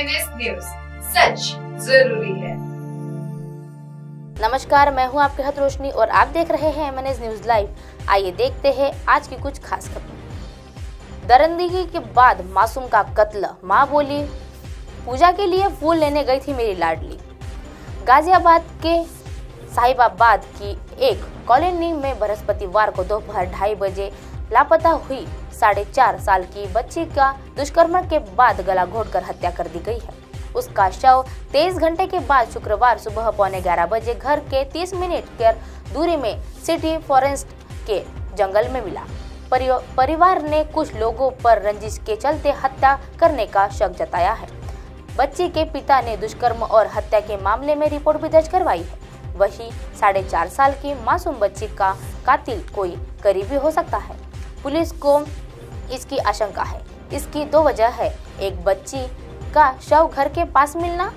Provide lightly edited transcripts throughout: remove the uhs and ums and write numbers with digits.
MNS news, सच जरूरी है। नमस्कार, मैं हूं आपके साथ रोशनी और आप देख रहे हैं एमएनएस न्यूज लाइव। आइए देखते हैं आज की कुछ खास खबरें। दरिंदगी के बाद मासूम का कत्ल, मां बोली पूजा के लिए फूल लेने गई थी मेरी लाडली। गाजियाबाद के साहिबाबाद की एक कॉलोनी में बृहस्पतिवार को दोपहर 2:30 बजे लापता हुई 4.5 साल की बच्ची का दुष्कर्म के बाद गला घोंटकर हत्या कर दी गई है। उसका शव 23 घंटे के बाद शुक्रवार सुबह 11:15 बजे घर के 30 मिनट की दूरी में सिटी फॉरेस्ट के जंगल में मिला। परिवार ने कुछ लोगों पर रंजिश के चलते हत्या करने का शक जताया है। बच्ची के पिता ने दुष्कर्म और हत्या के मामले में रिपोर्ट भी दर्ज करवाई है। वही 4.5 साल की मासूम बच्ची का कातिल कोई करीबी हो सकता है। पुलिस को इसकी आशंका है। इसकी 2 वजह है। एक, बच्ची का शव घर के पास मिलना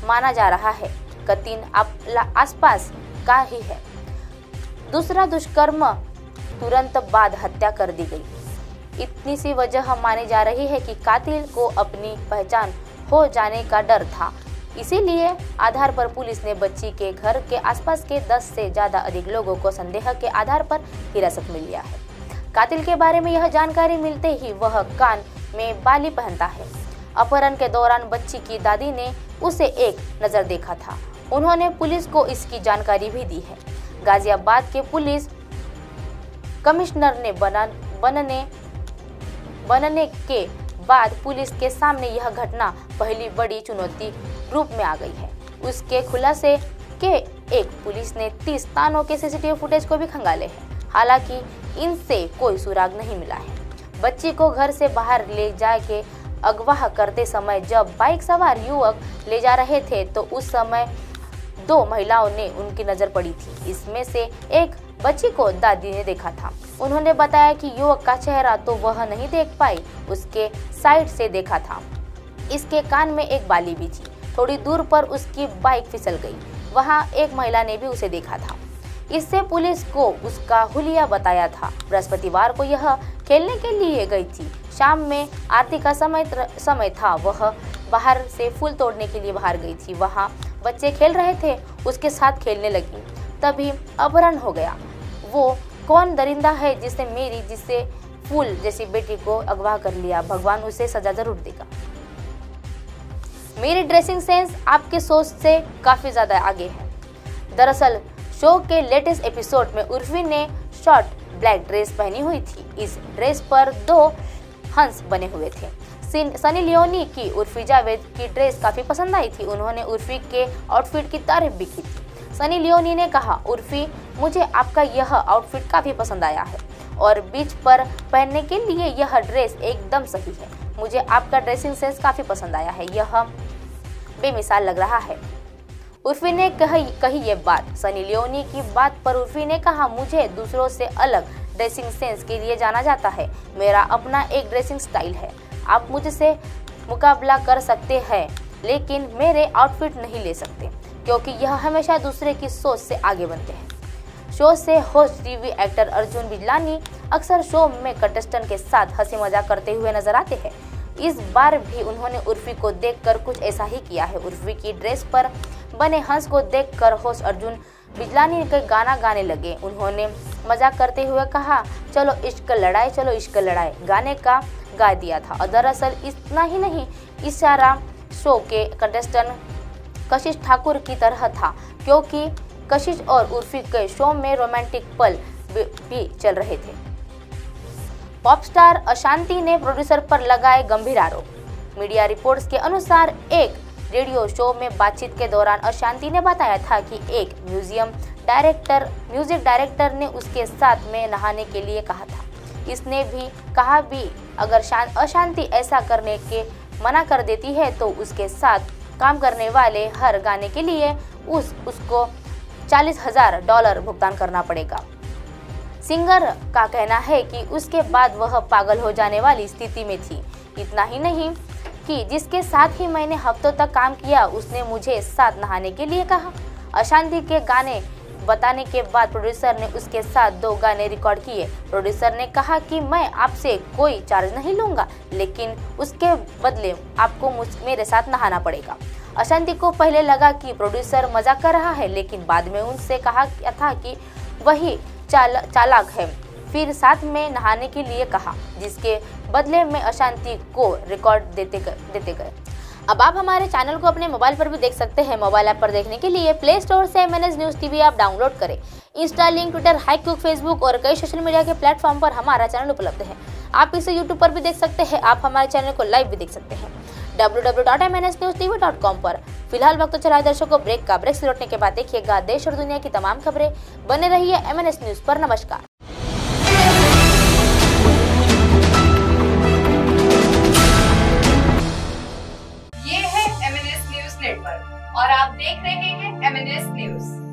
माना जा रहा है, कत्ल आसपास का ही है। दूसरा, दुष्कर्म तुरंत बाद हत्या कर दी गई। इतनी सी वजह मानी जा रही है कि कातिल को अपनी पहचान हो जाने का डर था। इसीलिए आधार पर पुलिस ने बच्ची के घर के आसपास के 10 से ज्यादा अधिक लोगों को संदेह के आधार पर हिरासत में लिया है। कातिल के बारे में यह जानकारी मिलते ही वह कान में बाली पहनता है। अपहरण के दौरान बच्ची की दादी ने उसे एक नजर देखा था। उन्होंने पुलिस को इसकी जानकारी भी दी है। गाजियाबाद के पुलिस कमिश्नर ने बनने के बाद पुलिस के सामने यह घटना पहली बड़ी चुनौती रूप में आ गई है। उसके खुलासे के एक, पुलिस ने 30 स्थानों के सीसीटीवी फुटेज को भी खंगाले हैं। हालांकि इनसे कोई सुराग नहीं मिला है। बच्ची को घर से बाहर ले जाके अगवा करते समय जब बाइक सवार युवक ले जा रहे थे तो उस समय 2 महिलाओं ने उनकी नजर पड़ी थी। इसमें से एक बच्ची को दादी ने देखा था। उन्होंने बताया कि युवक का चेहरा तो वह नहीं देख पाई, उसके साइड से देखा था। इसके कान में एक बाली भी थी। थोड़ी दूर पर उसकी बाइक फिसल गई। वहां एक महिला ने भी उसे देखा था। इससे पुलिस को उसका हुलिया बताया था। बृहस्पतिवार को यह खेलने के लिए गई थी। शाम में आरती का समय था। वह बाहर से फूल तोड़ने के लिए बाहर गई थी। वहां बच्चे खेल रहे थे, उसके साथ खेलने लगी। तभी अपहरण हो गया। वो कौन दरिंदा है जिसे फूल जैसी बेटी को अगवा कर लिया। भगवान उसे सजा जरूर देगा। मेरी ड्रेसिंग सेंस आपके सोच से काफी ज्यादा आगे है। दरअसल शो के लेटेस्ट एपिसोड में उर्फी ने शॉर्ट ब्लैक ड्रेस पहनी हुई थी। इस ड्रेस पर 2 हंस बने हुए थे। सनी लियोनी की उर्फी जावेद की ड्रेस काफी पसंद आई थी। उन्होंने उर्फी के आउटफिट की तारीफ भी की थी। सनी लियोनी ने कहा, उर्फी मुझे आपका यह आउटफिट काफी पसंद आया है और बीच पर पहनने के लिए यह ड्रेस एकदम सही है। मुझे आपका ड्रेसिंग सेंस काफी पसंद आया है, यह बेमिसाल लग रहा है। उर्फी ने कही ये बात। सनी लियोनी की बात पर उर्फी ने कहा, मुझे दूसरों से अलग ड्रेसिंग सेंस के लिए जाना जाता है। मेरा अपना एक ड्रेसिंग स्टाइल है। आप मुझसे मुकाबला कर सकते हैं लेकिन मेरे आउटफिट नहीं ले सकते, क्योंकि यह हमेशा दूसरे की सोच से आगे बनते हैं। शो से host TV actor Arjun Bijlani अक्सर शो में कंटेस्टेंट के साथ हंसी मजाक करते हुए नजर आते हैं। इस बार भी उन्होंने उर्फी को देखकर कुछ ऐसा ही किया है। उर्फी की ड्रेस पर बने हंस को देखकर होस्ट अर्जुन बिजलानी के गाना गाने लगे। उन्होंने मजाक करते हुए कहा, चलो इश्क लड़ाई, चलो इश्क लड़ाई गाने का गा दिया था। और दरअसल इतना ही नहीं, इशारा शो के कंटेस्टेंट कशिश ठाकुर की तरह था, क्योंकि कशिश और उर्फी के शो में रोमांटिक पल भी चल रहे थे। पॉप स्टार अशांति ने प्रोड्यूसर पर लगाए गंभीर आरोप। मीडिया रिपोर्ट्स के अनुसार एक रेडियो शो में बातचीत के दौरान अशांति ने बताया था कि एक म्यूजिक डायरेक्टर ने उसके साथ में नहाने के लिए कहा था। इसने भी कहा भी अगर अशांति ऐसा करने के मना कर देती है तो उसके साथ काम करने वाले हर गाने के लिए उसको $40,000 भुगतान करना पड़ेगा। सिंगर का कहना है कि उसके बाद वह पागल हो जाने वाली स्थिति में थी। इतना ही नहीं कि जिसके साथ ही मैंने हफ्तों तक काम किया उसने मुझे साथ नहाने के लिए कहा। अशांति के गाने बताने के बाद प्रोड्यूसर ने उसके साथ 2 गाने रिकॉर्ड किए। प्रोड्यूसर ने कहा कि मैं आपसे कोई चार्ज नहीं लूंगा, लेकिन उसके बदले आपको मेरे साथ नहाना पड़ेगा। अशांति को पहले लगा कि प्रोड्यूसर मजाक कर रहा है, लेकिन बाद में उनसे कहा था कि वही चालाक है। फिर साथ में नहाने के लिए कहा, जिसके बदले में अशांति को रिकॉर्ड देते गए। अब आप हमारे चैनल को अपने मोबाइल पर भी देख सकते हैं। मोबाइल ऐप पर देखने के लिए प्ले स्टोर से MNS news TV app download करें। इंस्टा, लिंक, ट्विटर, हाईकुक, फेसबुक और कई सोशल मीडिया के प्लेटफॉर्म पर हमारा चैनल उपलब्ध है। आप इसे यूट्यूब पर भी देख सकते हैं। आप हमारे चैनल को लाइव भी देख सकते हैं www.mnsnewstv.com पर। फिलहाल वक्त तो चला है दर्शकों ब्रेक का। ब्रेक से लौटने के बाद देखिएगा देश और दुनिया की तमाम खबरें। बने रहिए MNS न्यूज़ पर। नमस्कार। ये है MNS न्यूज़ नेटवर्क और आप देख रहे हैं MNS न्यूज़।